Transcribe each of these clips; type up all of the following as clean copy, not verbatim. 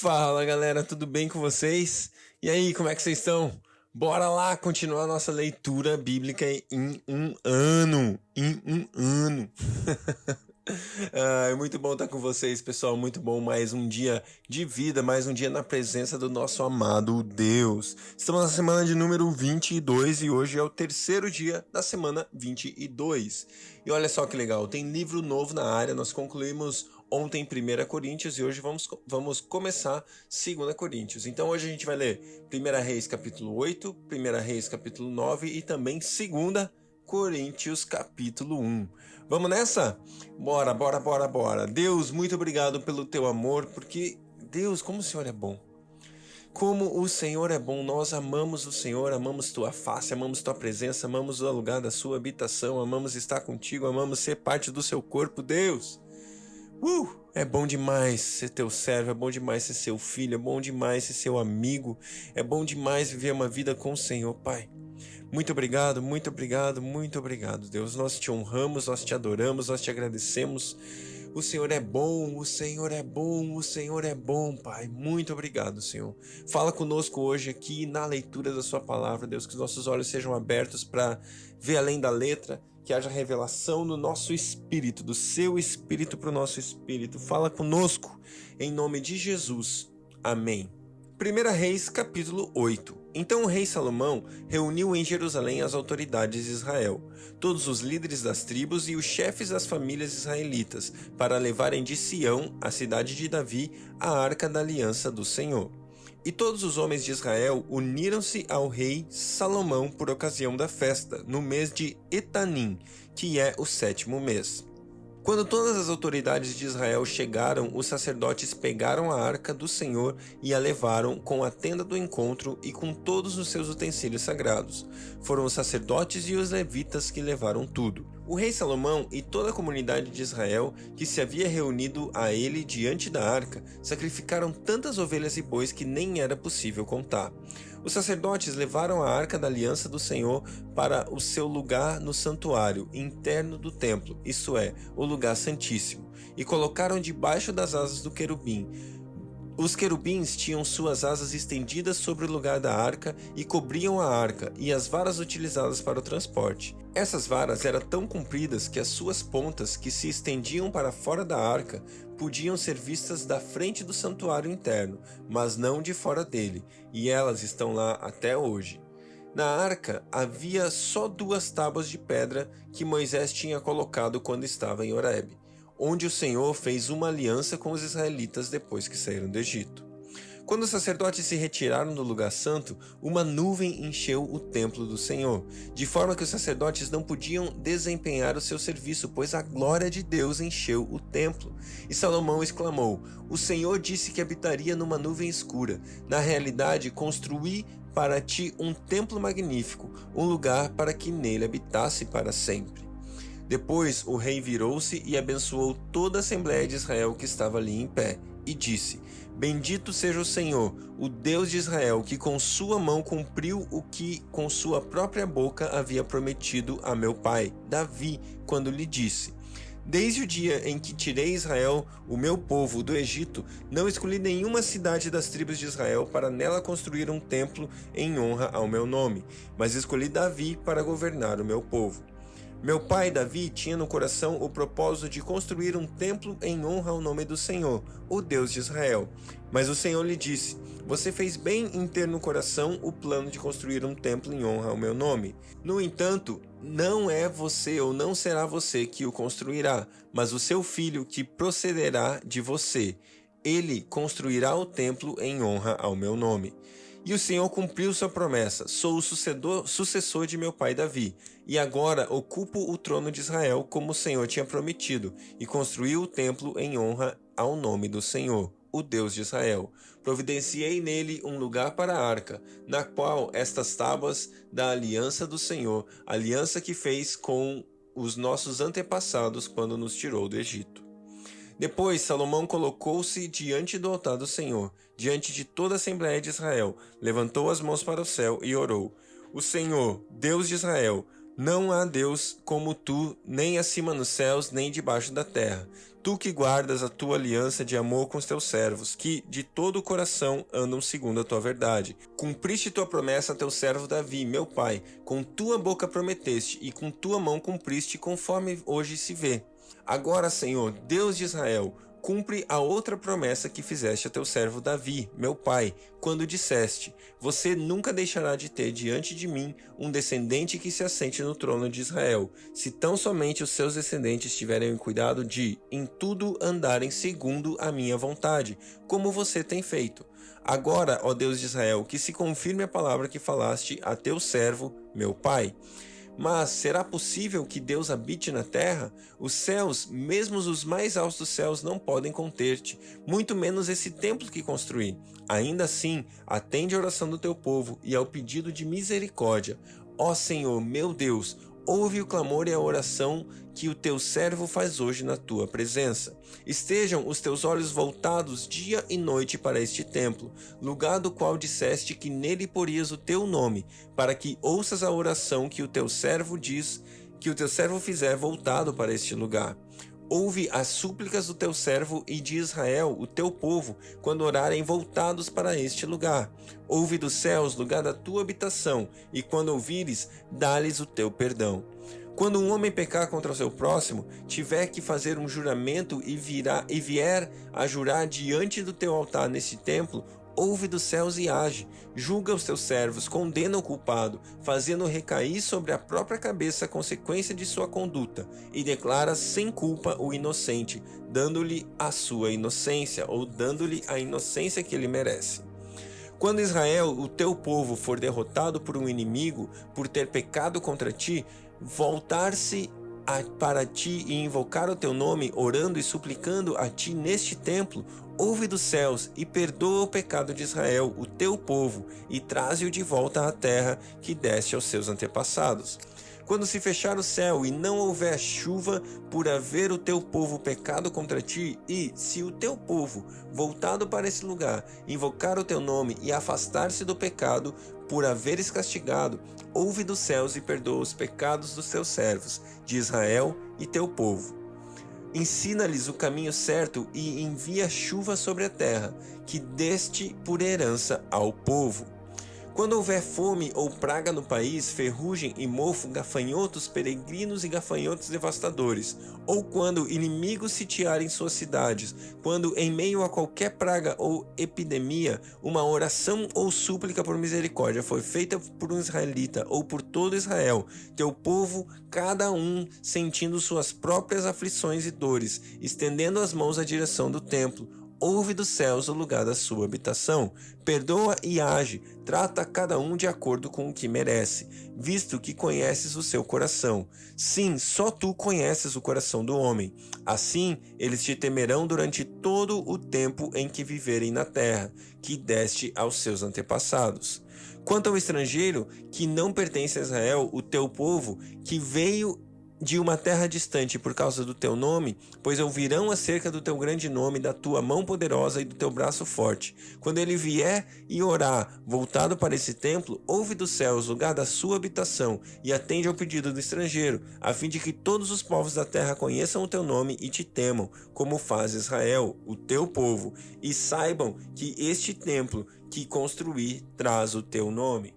Fala galera, tudo bem com vocês? E aí, como é que vocês estão? Bora lá continuar nossa leitura bíblica em um ano. Em um ano. É muito bom estar com vocês, pessoal. Muito bom. Mais um dia de vida, mais um dia na presença do nosso amado Deus. Estamos na semana de número 22 e hoje é o terceiro dia da semana 22. E olha só que legal, tem livro novo na área. Nós concluímos ontem 1 Coríntios e hoje vamos começar 2 Coríntios. Então hoje a gente vai ler 1 Reis capítulo 8, 1 Reis capítulo 9 e também 2 Coríntios capítulo 1. Vamos nessa? Bora. Deus, muito obrigado pelo teu amor, porque Deus, como o Senhor é bom. Como o Senhor é bom, nós amamos o Senhor, amamos tua face, amamos tua presença, amamos o lugar da sua habitação, amamos estar contigo, amamos ser parte do seu corpo, Deus. É bom demais ser teu servo, é bom demais ser seu filho, é bom demais ser seu amigo, é bom demais viver uma vida com o Senhor, Pai. Muito obrigado, Deus. Nós te honramos, nós te adoramos, nós te agradecemos. O Senhor é bom, Pai. Muito obrigado, Senhor. Fala conosco hoje aqui na leitura da sua palavra, Deus, que os nossos olhos sejam abertos para ver além da letra, que haja revelação no nosso espírito, do seu espírito para o nosso espírito. Fala conosco, em nome de Jesus. Amém. 1 Reis, capítulo 8. Então o rei Salomão reuniu em Jerusalém as autoridades de Israel, todos os líderes das tribos e os chefes das famílias israelitas, para levarem de Sião, a cidade de Davi, a arca da aliança do Senhor. E todos os homens de Israel uniram-se ao rei Salomão por ocasião da festa, no mês de Etanim, que é o 7º mês. Quando todas as autoridades de Israel chegaram, os sacerdotes pegaram a arca do Senhor e a levaram com a tenda do encontro e com todos os seus utensílios sagrados. Foram os sacerdotes e os levitas que levaram tudo. O rei Salomão e toda a comunidade de Israel, que se havia reunido a ele diante da arca, sacrificaram tantas ovelhas e bois que nem era possível contar. Os sacerdotes levaram a arca da aliança do Senhor para o seu lugar no santuário interno do templo, isto é, o lugar santíssimo, e colocaram debaixo das asas do querubim. Os querubins tinham suas asas estendidas sobre o lugar da arca e cobriam a arca e as varas utilizadas para o transporte. Essas varas eram tão compridas que as suas pontas, que se estendiam para fora da arca, podiam ser vistas da frente do santuário interno, mas não de fora dele, e elas estão lá até hoje. Na arca havia só 2 tábuas de pedra que Moisés tinha colocado quando estava em Horebe, onde o Senhor fez uma aliança com os israelitas depois que saíram do Egito. Quando os sacerdotes se retiraram do lugar santo, uma nuvem encheu o templo do Senhor, de forma que os sacerdotes não podiam desempenhar o seu serviço, pois a glória de Deus encheu o templo. E Salomão exclamou: "O Senhor disse que habitaria numa nuvem escura. Na realidade, construí para ti um templo magnífico, um lugar para que nele habitasse para sempre." Depois o rei virou-se e abençoou toda a Assembleia de Israel que estava ali em pé, e disse: "Bendito seja o Senhor, o Deus de Israel, que com sua mão cumpriu o que com sua própria boca havia prometido a meu pai, Davi, quando lhe disse: Desde o dia em que tirei Israel, o meu povo, do Egito, não escolhi nenhuma cidade das tribos de Israel para nela construir um templo em honra ao meu nome, mas escolhi Davi para governar o meu povo. Meu pai Davi tinha no coração o propósito de construir um templo em honra ao nome do Senhor, o Deus de Israel. Mas o Senhor lhe disse: Você fez bem em ter no coração o plano de construir um templo em honra ao meu nome. No entanto, não é você ou não será você que o construirá, mas o seu filho que procederá de você. Ele construirá o templo em honra ao meu nome. E o Senhor cumpriu sua promessa: Sou o sucessor de meu pai Davi, e agora ocupo o trono de Israel como o Senhor tinha prometido, e construiu o templo em honra ao nome do Senhor, o Deus de Israel. Providenciei nele um lugar para a arca, na qual estas tábuas da aliança do Senhor, aliança que fez com os nossos antepassados quando nos tirou do Egito. Depois Salomão colocou-se diante do altar do Senhor, diante de toda a Assembleia de Israel, levantou as mãos para o céu e orou: O Senhor, Deus de Israel, Não há Deus como tu, nem acima nos céus, nem debaixo da terra. Tu que guardas a tua aliança de amor com os teus servos, que de todo o coração andam segundo a tua verdade. Cumpriste tua promessa a teu servo Davi, meu pai. Com tua boca prometeste, e com tua mão cumpriste, conforme hoje se vê. Agora, Senhor, Deus de Israel, cumpre a outra promessa que fizeste a teu servo Davi, meu pai, quando disseste: você nunca deixará de ter diante de mim um descendente que se assente no trono de Israel, se tão somente os seus descendentes tiverem cuidado de, em tudo, andarem segundo a minha vontade, como você tem feito. Agora, ó Deus de Israel, que se confirme a palavra que falaste a teu servo, meu pai. Mas será possível que Deus habite na terra? Os céus, mesmo os mais altos dos céus, não podem conter-te, muito menos esse templo que construí. Ainda assim, atende a oração do teu povo e ao pedido de misericórdia. Ó Senhor, meu Deus, ouve o clamor e a oração que o teu servo faz hoje na tua presença. Estejam os teus olhos voltados dia e noite para este templo, lugar do qual disseste que nele porias o teu nome, para que ouças a oração que o teu servo fizer voltado para este lugar. Ouve as súplicas do teu servo e de Israel, o teu povo, quando orarem voltados para este lugar. Ouve dos céus, lugar da tua habitação, e quando ouvires, dá-lhes o teu perdão. Quando um homem pecar contra o seu próximo, tiver que fazer um juramento e vier a jurar diante do teu altar neste templo, ouve dos céus e age. Julga os teus servos, condena o culpado, fazendo recair sobre a própria cabeça a consequência de sua conduta, e declara sem culpa o inocente, dando-lhe a sua inocência, ou dando-lhe a inocência que ele merece. Quando Israel, o teu povo, for derrotado por um inimigo, por ter pecado contra ti, voltar-se para ti e invocar o teu nome, orando e suplicando a ti neste templo, ouve dos céus e perdoa o pecado de Israel, o teu povo, e traze-o de volta à terra que deste aos seus antepassados. Quando se fechar o céu e não houver chuva por haver o teu povo pecado contra ti, e se o teu povo, voltado para esse lugar, invocar o teu nome e afastar-se do pecado por haveres castigado, ouve dos céus e perdoa os pecados dos teus servos, de Israel e teu povo. Ensina-lhes o caminho certo e envia chuva sobre a terra, que deste por herança ao povo. Quando houver fome ou praga no país, ferrugem e mofo, gafanhotos peregrinos e gafanhotos devastadores, ou quando inimigos sitiarem suas cidades, quando em meio a qualquer praga ou epidemia, uma oração ou súplica por misericórdia foi feita por um israelita ou por todo Israel, teu povo, cada um sentindo suas próprias aflições e dores, estendendo as mãos à direção do templo, ouve dos céus o lugar da sua habitação, perdoa e age, trata cada um de acordo com o que merece, visto que conheces o seu coração. Sim, só tu conheces o coração do homem. Assim, eles te temerão durante todo o tempo em que viverem na terra, que deste aos seus antepassados. Quanto ao estrangeiro, que não pertence a Israel, o teu povo, que veio de uma terra distante por causa do teu nome, pois ouvirão acerca do teu grande nome, da tua mão poderosa e do teu braço forte. Quando ele vier e orar, voltado para esse templo, ouve dos céus, lugar da sua habitação, e atende ao pedido do estrangeiro, a fim de que todos os povos da terra conheçam o teu nome e te temam, como faz Israel, o teu povo, e saibam que este templo que construí traz o teu nome.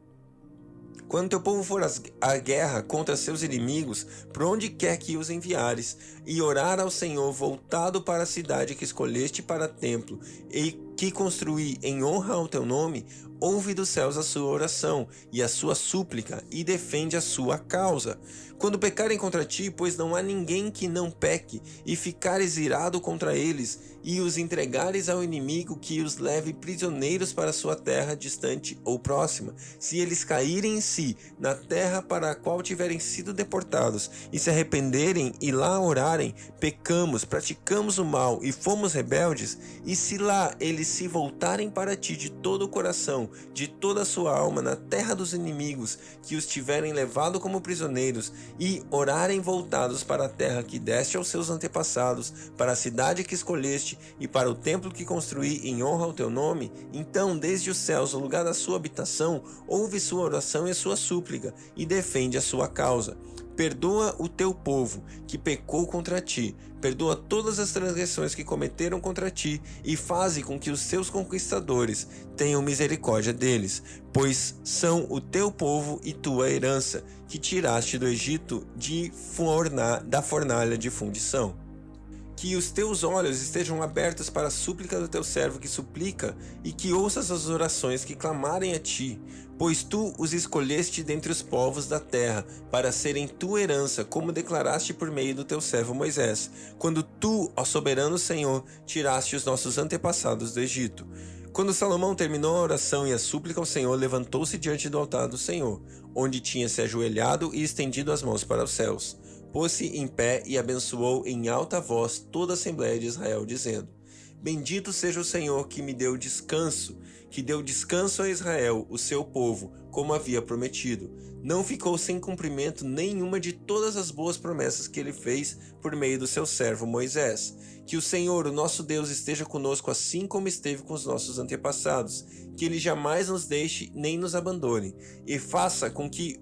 Quando teu povo for à guerra contra seus inimigos, por onde quer que os enviares, e orar ao Senhor voltado para a cidade que escolheste para templo, e que construí em honra ao teu nome, ouve dos céus a sua oração e a sua súplica, e defende a sua causa. Quando pecarem contra ti, pois não há ninguém que não peque, e ficares irado contra eles, e os entregares ao inimigo que os leve prisioneiros para sua terra distante ou próxima, se eles caírem em si, na terra para a qual tiverem sido deportados, e se arrependerem e lá orarem, pecamos, praticamos o mal e fomos rebeldes, e se lá eles se voltarem para ti de todo o coração, de toda a sua alma na terra dos inimigos que os tiverem levado como prisioneiros, e orarem voltados para a terra que deste aos seus antepassados, para a cidade que escolheste e para o templo que construí em honra ao teu nome, então desde os céus, o lugar da sua habitação, ouve sua oração e sua súplica, e defende a sua causa. Perdoa o teu povo, que pecou contra ti, perdoa todas as transgressões que cometeram contra ti, e faze com que os teus conquistadores tenham misericórdia deles, pois são o teu povo e tua herança, que tiraste do Egito da fornalha de fundição. Que os teus olhos estejam abertos para a súplica do teu servo que suplica, e que ouças as orações que clamarem a ti, pois tu os escolheste dentre os povos da terra, para serem tua herança, como declaraste por meio do teu servo Moisés, quando tu, ó soberano Senhor, tiraste os nossos antepassados do Egito. Quando Salomão terminou a oração e a súplica ao Senhor, levantou-se diante do altar do Senhor, onde tinha se ajoelhado e estendido as mãos para os céus. Pôs-se em pé e abençoou em alta voz toda a Assembleia de Israel, dizendo: Bendito seja o Senhor que me deu descanso, que deu descanso a Israel, o seu povo, como havia prometido. Não ficou sem cumprimento nenhuma de todas as boas promessas que ele fez por meio do seu servo Moisés. Que o Senhor, o nosso Deus, esteja conosco assim como esteve com os nossos antepassados, que ele jamais nos deixe nem nos abandone, e faça com que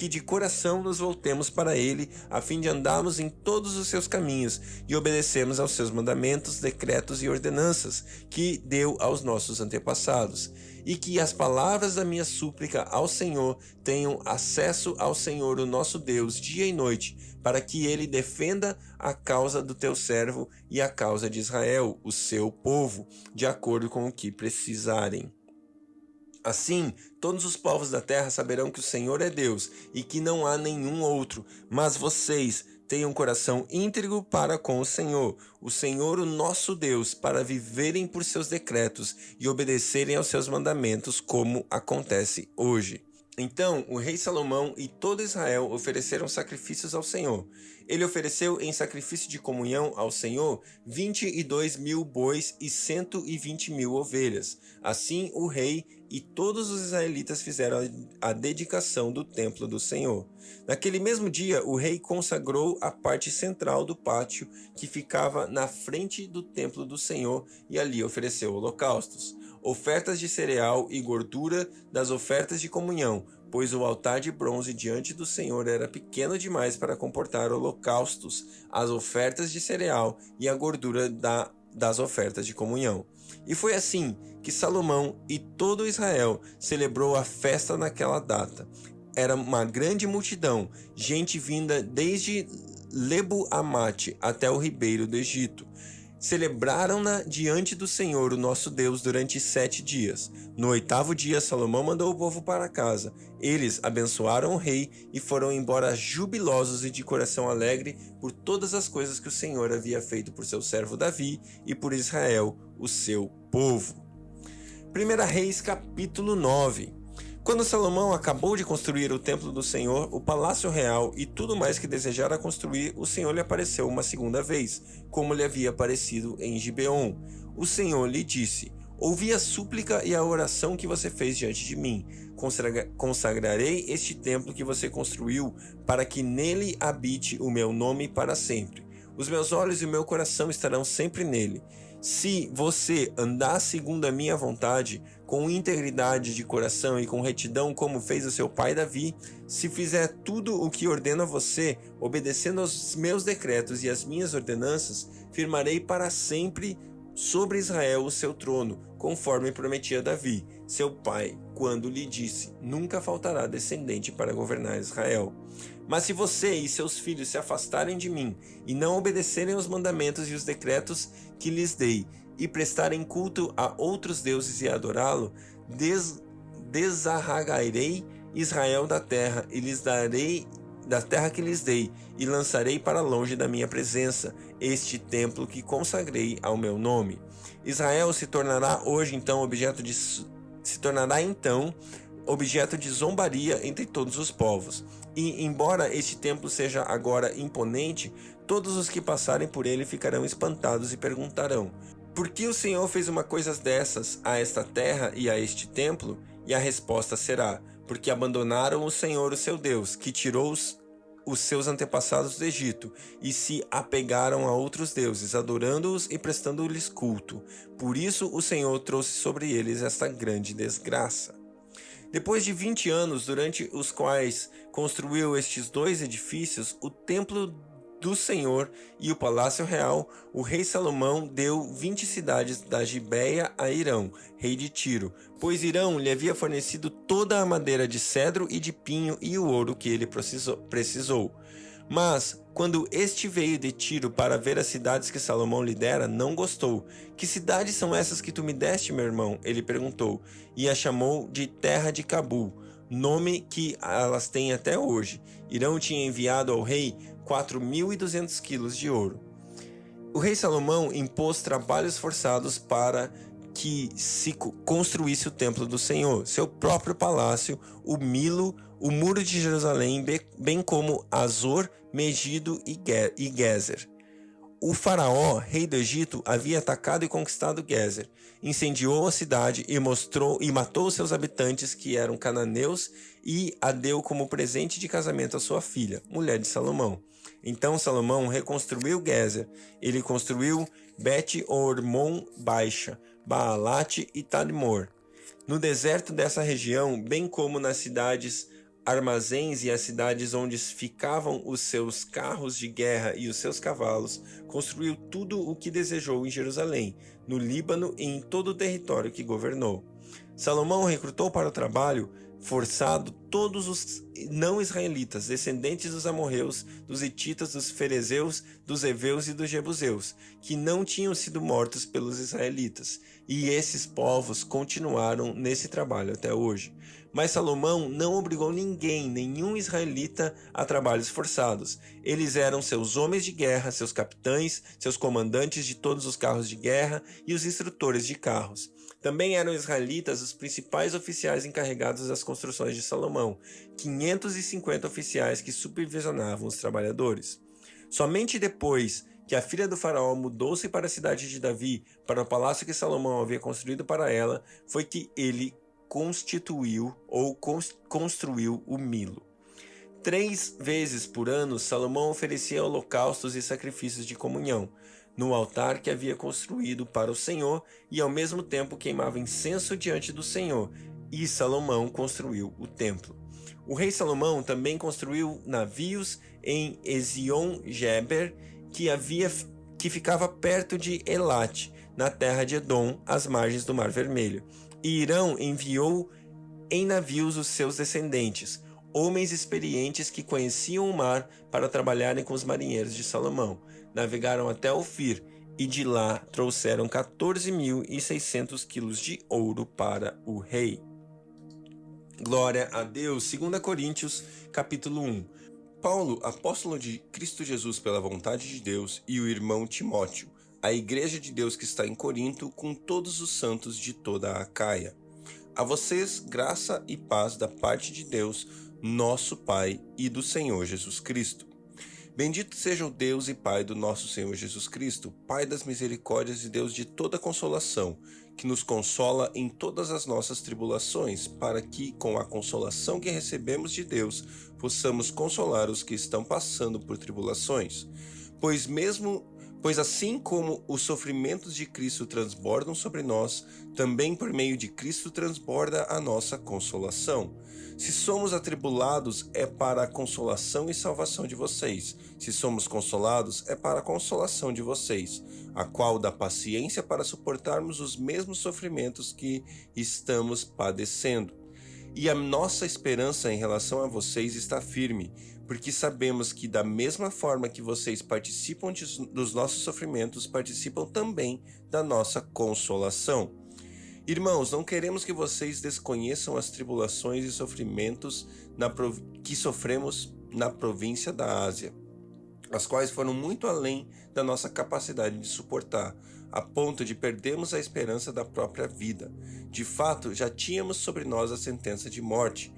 de coração nos voltemos para ele, a fim de andarmos em todos os seus caminhos e obedecermos aos seus mandamentos, decretos e ordenanças que deu aos nossos antepassados. E que as palavras da minha súplica ao Senhor tenham acesso ao Senhor, o nosso Deus, dia e noite, para que ele defenda a causa do teu servo e a causa de Israel, o seu povo, de acordo com o que precisarem. Assim, todos os povos da terra saberão que o Senhor é Deus e que não há nenhum outro, mas vocês tenham um coração íntegro para com o Senhor o nosso Deus, para viverem por seus decretos e obedecerem aos seus mandamentos, como acontece hoje. Então o rei Salomão e todo Israel ofereceram sacrifícios ao Senhor. Ele ofereceu em sacrifício de comunhão ao Senhor 22.000 bois e 120.000 ovelhas. Assim o rei e todos os israelitas fizeram a dedicação do templo do Senhor. Naquele mesmo dia, o rei consagrou a parte central do pátio que ficava na frente do templo do Senhor e ali ofereceu holocaustos, ofertas de cereal e gordura das ofertas de comunhão, pois o altar de bronze diante do Senhor era pequeno demais para comportar holocaustos, as ofertas de cereal e a gordura das ofertas de comunhão. E foi assim que Salomão e todo Israel celebrou a festa naquela data. Era uma grande multidão, gente vinda desde Lebo-Amate até o ribeiro do Egito. Celebraram-na diante do Senhor, o nosso Deus, durante 7 dias. No 8º dia, Salomão mandou o povo para casa. Eles abençoaram o rei e foram embora jubilosos e de coração alegre por todas as coisas que o Senhor havia feito por seu servo Davi e por Israel, o seu povo. 1 Reis, capítulo 9. Quando Salomão acabou de construir o templo do Senhor, o palácio real e tudo mais que desejara construir, o Senhor lhe apareceu uma segunda vez, como lhe havia aparecido em Gibeon. O Senhor lhe disse: Ouvi a súplica e a oração que você fez diante de mim. Consagrarei este templo que você construiu, para que nele habite o meu nome para sempre. Os meus olhos e o meu coração estarão sempre nele. Se você andar segundo a minha vontade, com integridade de coração e com retidão, como fez o seu pai Davi, se fizer tudo o que ordeno a você, obedecendo aos meus decretos e às minhas ordenanças, firmarei para sempre sobre Israel o seu trono, conforme prometia Davi, seu pai, quando lhe disse: nunca faltará descendente para governar Israel. Mas se você e seus filhos se afastarem de mim e não obedecerem aos mandamentos e os decretos que lhes dei, e prestarem culto a outros deuses e adorá-lo, desarraigarei Israel da terra e lhes darei da terra que lhes dei, e lançarei para longe da minha presença este templo que consagrei ao meu nome. Israel se tornará então objeto de zombaria entre todos os povos. E, embora este templo seja agora imponente, todos os que passarem por ele ficarão espantados e perguntarão: Por que o Senhor fez uma coisa dessas a esta terra e a este templo? E a resposta será: porque abandonaram o Senhor, o seu Deus, que tirou os seus antepassados do Egito, e se apegaram a outros deuses, adorando-os e prestando-lhes culto. Por isso o Senhor trouxe sobre eles esta grande desgraça. Depois de 20 anos, durante os quais construiu estes dois edifícios, o templo do Senhor e o palácio real, o rei Salomão deu 20 cidades da Gibeia a Hirão, rei de Tiro, pois Hirão lhe havia fornecido toda a madeira de cedro e de pinho e o ouro que ele precisou. Mas, quando este veio de Tiro para ver as cidades que Salomão lhe dera, não gostou. Que cidades são essas que tu me deste, meu irmão? Ele perguntou, e a chamou de Terra de Cabul, nome que elas têm até hoje. Hirão tinha enviado ao rei 4.200 quilos de ouro. O rei Salomão impôs trabalhos forçados para que se construísse o templo do Senhor, seu próprio palácio, o Milo, o muro de Jerusalém, bem como Azor, Megido e Gezer. O faraó, rei do Egito, havia atacado e conquistado Gezer, incendiou a cidade e matou seus habitantes, que eram cananeus, e a deu como presente de casamento à sua filha, mulher de Salomão. Então Salomão reconstruiu Gezer. Ele construiu Bet-Ormon Baixa, Baalate e Tadmor. No deserto dessa região, bem como nas cidades armazéns e as cidades onde ficavam os seus carros de guerra e os seus cavalos, construiu tudo o que desejou em Jerusalém, no Líbano e em todo o território que governou. Salomão recrutou para o trabalho forçado todos os não-israelitas, descendentes dos amorreus, dos hititas, dos ferezeus, dos heveus e dos jebuseus, que não tinham sido mortos pelos israelitas, e esses povos continuaram nesse trabalho até hoje. Mas Salomão não obrigou nenhum israelita a trabalhos forçados. Eles eram seus homens de guerra, seus capitães, seus comandantes de todos os carros de guerra e os instrutores de carros. Também eram israelitas os principais oficiais encarregados das construções de Salomão, 550 oficiais que supervisionavam os trabalhadores. Somente depois que a filha do faraó mudou-se para a cidade de Davi, para o palácio que Salomão havia construído para ela, foi que ele construiu o Milo. 3 vezes por ano, Salomão oferecia holocaustos e sacrifícios de comunhão no altar que havia construído para o Senhor, e ao mesmo tempo queimava incenso diante do Senhor, e Salomão construiu o templo. O rei Salomão também construiu navios em Ezion-Geber, que ficava perto de Elate, na terra de Edom, às margens do Mar Vermelho. E Hirão enviou em navios os seus descendentes, homens experientes que conheciam o mar, para trabalharem com os marinheiros de Salomão. Navegaram até Ofir e de lá trouxeram 14.600 quilos de ouro para o rei. Glória a Deus. 2 Coríntios, capítulo 1. Paulo, apóstolo de Cristo Jesus pela vontade de Deus, e o irmão Timóteo, a igreja de Deus que está em Corinto, com todos os santos de toda a Acaia. A vocês, graça e paz da parte de Deus, nosso Pai, e do Senhor Jesus Cristo. Bendito seja o Deus e Pai do nosso Senhor Jesus Cristo, Pai das misericórdias e Deus de toda consolação, que nos consola em todas as nossas tribulações, para que, com a consolação que recebemos de Deus, possamos consolar os que estão passando por tribulações. Pois assim como os sofrimentos de Cristo transbordam sobre nós, também por meio de Cristo transborda a nossa consolação. Se somos atribulados, é para a consolação e salvação de vocês. Se somos consolados, é para a consolação de vocês, a qual dá paciência para suportarmos os mesmos sofrimentos que estamos padecendo. E a nossa esperança em relação a vocês está firme, porque sabemos que da mesma forma que vocês participam dos nossos sofrimentos, participam também da nossa consolação. Irmãos, não queremos que vocês desconheçam as tribulações e sofrimentos que sofremos na província da Ásia, as quais foram muito além da nossa capacidade de suportar, a ponto de perdermos a esperança da própria vida. De fato, já tínhamos sobre nós a sentença de morte,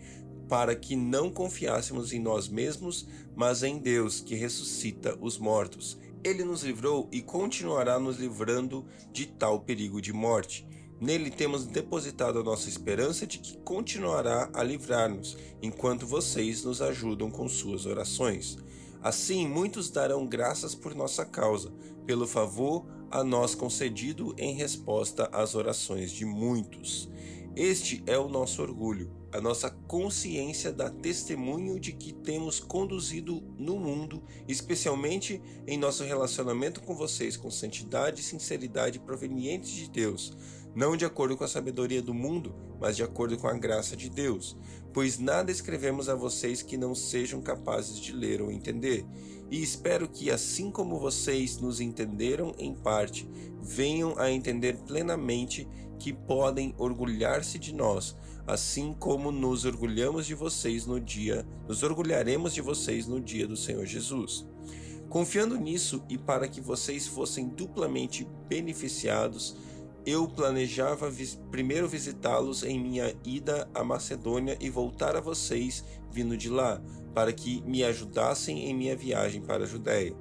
para que não confiássemos em nós mesmos, mas em Deus, que ressuscita os mortos. Ele nos livrou e continuará nos livrando de tal perigo de morte. Nele temos depositado a nossa esperança de que continuará a livrar-nos, enquanto vocês nos ajudam com suas orações. Assim, muitos darão graças por nossa causa, pelo favor a nós concedido em resposta às orações de muitos. Este é o nosso orgulho. A nossa consciência dá testemunho de que temos conduzido no mundo, especialmente em nosso relacionamento com vocês, com santidade e sinceridade provenientes de Deus, não de acordo com a sabedoria do mundo, mas de acordo com a graça de Deus. Pois nada escrevemos a vocês que não sejam capazes de ler ou entender. E espero que, assim como vocês nos entenderam em parte, venham a entender plenamente que podem orgulhar-se de nós, assim como nos orgulharemos de vocês no dia do Senhor Jesus. Confiando nisso e para que vocês fossem duplamente beneficiados, eu planejava primeiro visitá-los em minha ida à Macedônia e voltar a vocês vindo de lá, para que me ajudassem em minha viagem para a Judéia.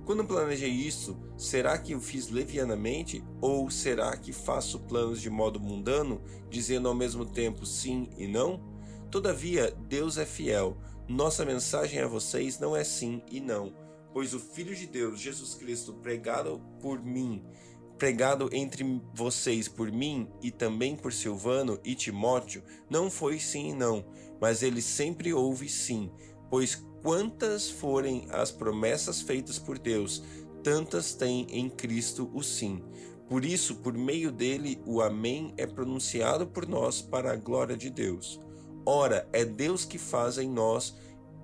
Quando planejei isso, será que o fiz levianamente? Ou será que faço planos de modo mundano, dizendo ao mesmo tempo sim e não? Todavia, Deus é fiel. Nossa mensagem a vocês não é sim e não, pois o Filho de Deus, Jesus Cristo, pregado entre vocês por mim e também por Silvano e Timóteo, não foi sim e não, mas ele sempre houve sim, pois quantas forem as promessas feitas por Deus, tantas tem em Cristo o sim. Por isso, por meio dele, o amém é pronunciado por nós para a glória de Deus. Ora, é Deus que faz em nós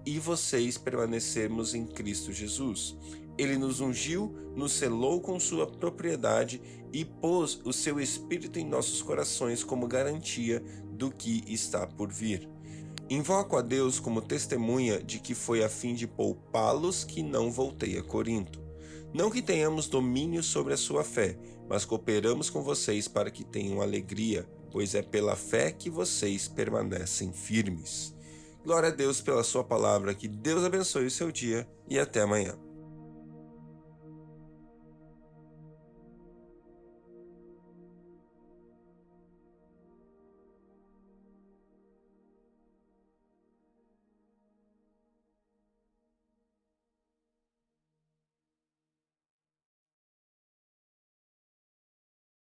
e vocês permanecermos em Cristo Jesus. Ele nos ungiu, nos selou com sua propriedade e pôs o seu Espírito em nossos corações como garantia do que está por vir. Invoco a Deus como testemunha de que foi a fim de poupá-los que não voltei a Corinto. Não que tenhamos domínio sobre a sua fé, mas cooperamos com vocês para que tenham alegria, pois é pela fé que vocês permanecem firmes. Glória a Deus pela sua palavra, que Deus abençoe o seu dia e até amanhã.